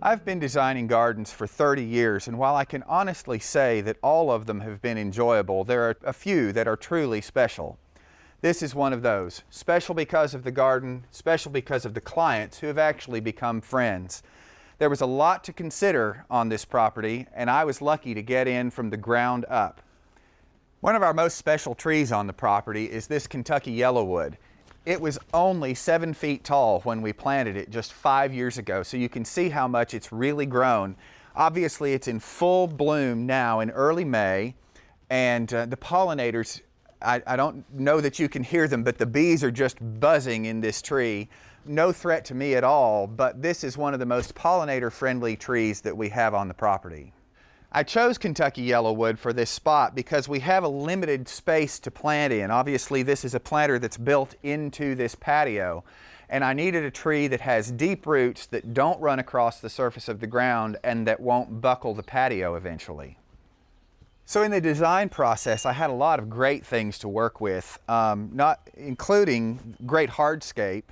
I've been designing gardens for 30 years, and while I can honestly say that all of them have been enjoyable, there are a few that are truly special. This is one of those. Special because of the garden, special because of the clients who have actually become friends. There was a lot to consider on this property, and I was lucky to get in from the ground up. One of our most special trees on the property is this Kentucky yellowwood. It was only 7 feet tall when we planted it just 5 years ago, so you can see how much it's really grown. Obviously, it's in full bloom now in early May, and the pollinators, I don't know that you can hear them, but the bees are just buzzing in this tree. No threat to me at all, but this is one of the most pollinator-friendly trees that we have on the property. I chose Kentucky yellowwood for this spot because we have a limited space to plant in. Obviously, this is a planter that's built into this patio, and I needed a tree that has deep roots that don't run across the surface of the ground and that won't buckle the patio eventually. So in the design process, I had a lot of great things to work with, not including great hardscape,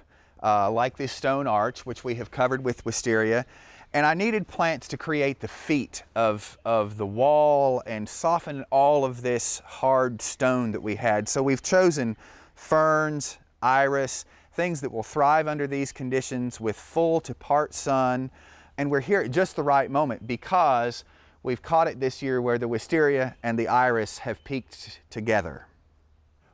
like this stone arch, which we have covered with wisteria. And I needed plants to create the feet of the wall and soften all of this hard stone that we had. So we've chosen ferns, iris, things that will thrive under these conditions with full to part sun. And we're here at just the right moment because we've caught it this year where the wisteria and the iris have peaked together.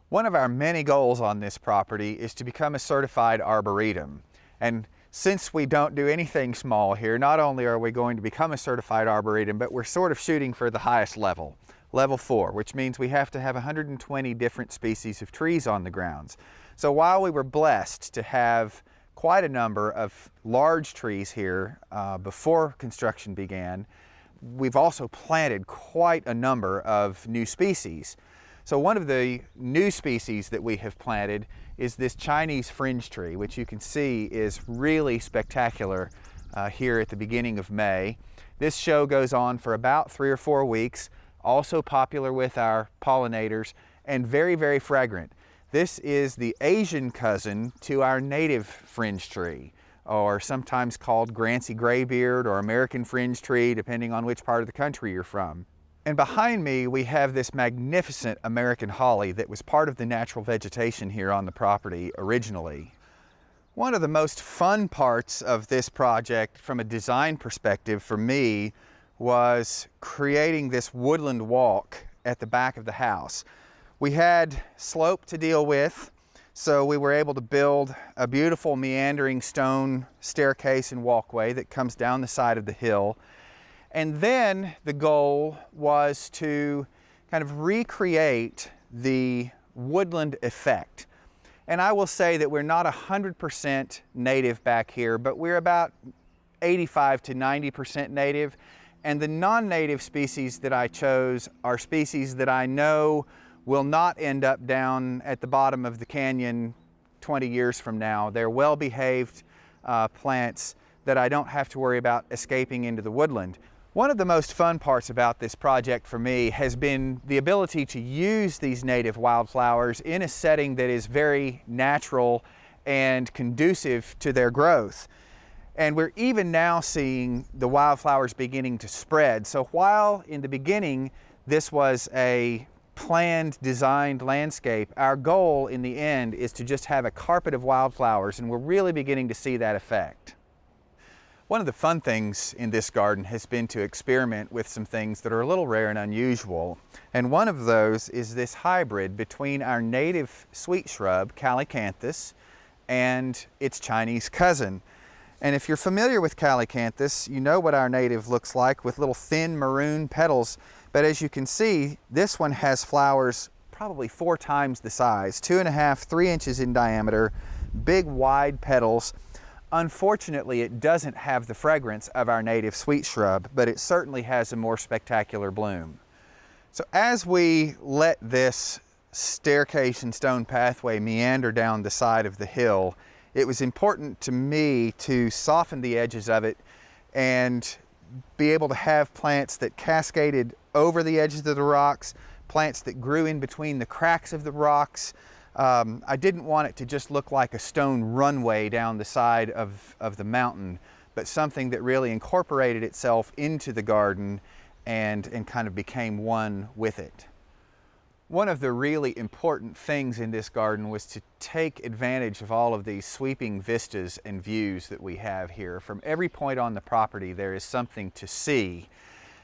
One of our many goals on this property is to become a certified arboretum. And since we don't do anything small here, not only are we going to become a certified arboretum, but we're sort of shooting for the highest level, level 4, which means we have to have 120 different species of trees on the grounds. So while we were blessed to have quite a number of large trees here before construction began, we've also planted quite a number of new species. So one of the new species that we have planted is this Chinese fringe tree, which you can see is really spectacular here at the beginning of May. This show goes on for about 3 or 4 weeks, also popular with our pollinators and very, very fragrant. This is the Asian cousin to our native fringe tree, or sometimes called Grancy graybeard or American fringe tree, depending on which part of the country you're from. And behind me, we have this magnificent American holly that was part of the natural vegetation here on the property originally. One of the most fun parts of this project from a design perspective for me was creating this woodland walk at the back of the house. We had slope to deal with, so we were able to build a beautiful meandering stone staircase and walkway that comes down the side of the hill. And then the goal was to kind of recreate the woodland effect. And I will say that we're not 100% native back here, but we're about 85 to 90% native. And the non-native species that I chose are species that I know will not end up down at the bottom of the canyon 20 years from now. They're well-behaved plants that I don't have to worry about escaping into the woodland. One of the most fun parts about this project for me has been the ability to use these native wildflowers in a setting that is very natural and conducive to their growth. And we're even now seeing the wildflowers beginning to spread. So while in the beginning this was a planned, designed landscape, our goal in the end is to just have a carpet of wildflowers, and we're really beginning to see that effect. One of the fun things in this garden has been to experiment with some things that are a little rare and unusual. And one of those is this hybrid between our native sweet shrub, Calycanthus, and its Chinese cousin. And if you're familiar with Calycanthus, you know what our native looks like with little thin maroon petals. But as you can see, this one has flowers probably 4 times the size, 2.5, 3 inches in diameter, big wide petals. Unfortunately, it doesn't have the fragrance of our native sweet shrub, but it certainly has a more spectacular bloom. So as we let this staircase and stone pathway meander down the side of the hill, it was important to me to soften the edges of it and be able to have plants that cascaded over the edges of the rocks, plants that grew in between the cracks of the rocks. I didn't want it to just look like a stone runway down the side of the mountain, but something that really incorporated itself into the garden and kind of became one with it. One of the really important things in this garden was to take advantage of all of these sweeping vistas and views that we have here. From every point on the property, there is something to see.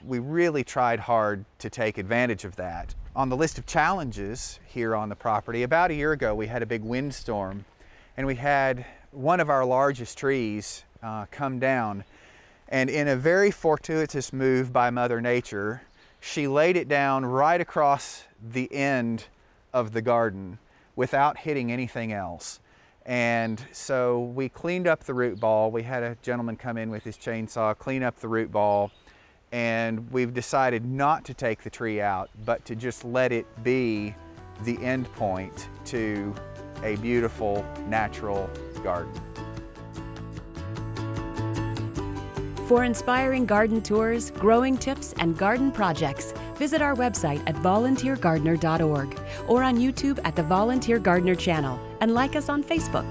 We really tried hard to take advantage of that. On the list of challenges here on the property, about a year ago, we had a big windstorm, and we had one of our largest trees come down. And in a very fortuitous move by Mother Nature, she laid it down right across the end of the garden without hitting anything else. And so we cleaned up the root ball. We had a gentleman come in with his chainsaw, clean up the root ball, and we've decided not to take the tree out, but to just let it be the end point to a beautiful natural garden. For inspiring garden tours, growing tips, and garden projects, visit our website at volunteergardener.org or on YouTube at the Volunteer Gardener channel, and like us on Facebook.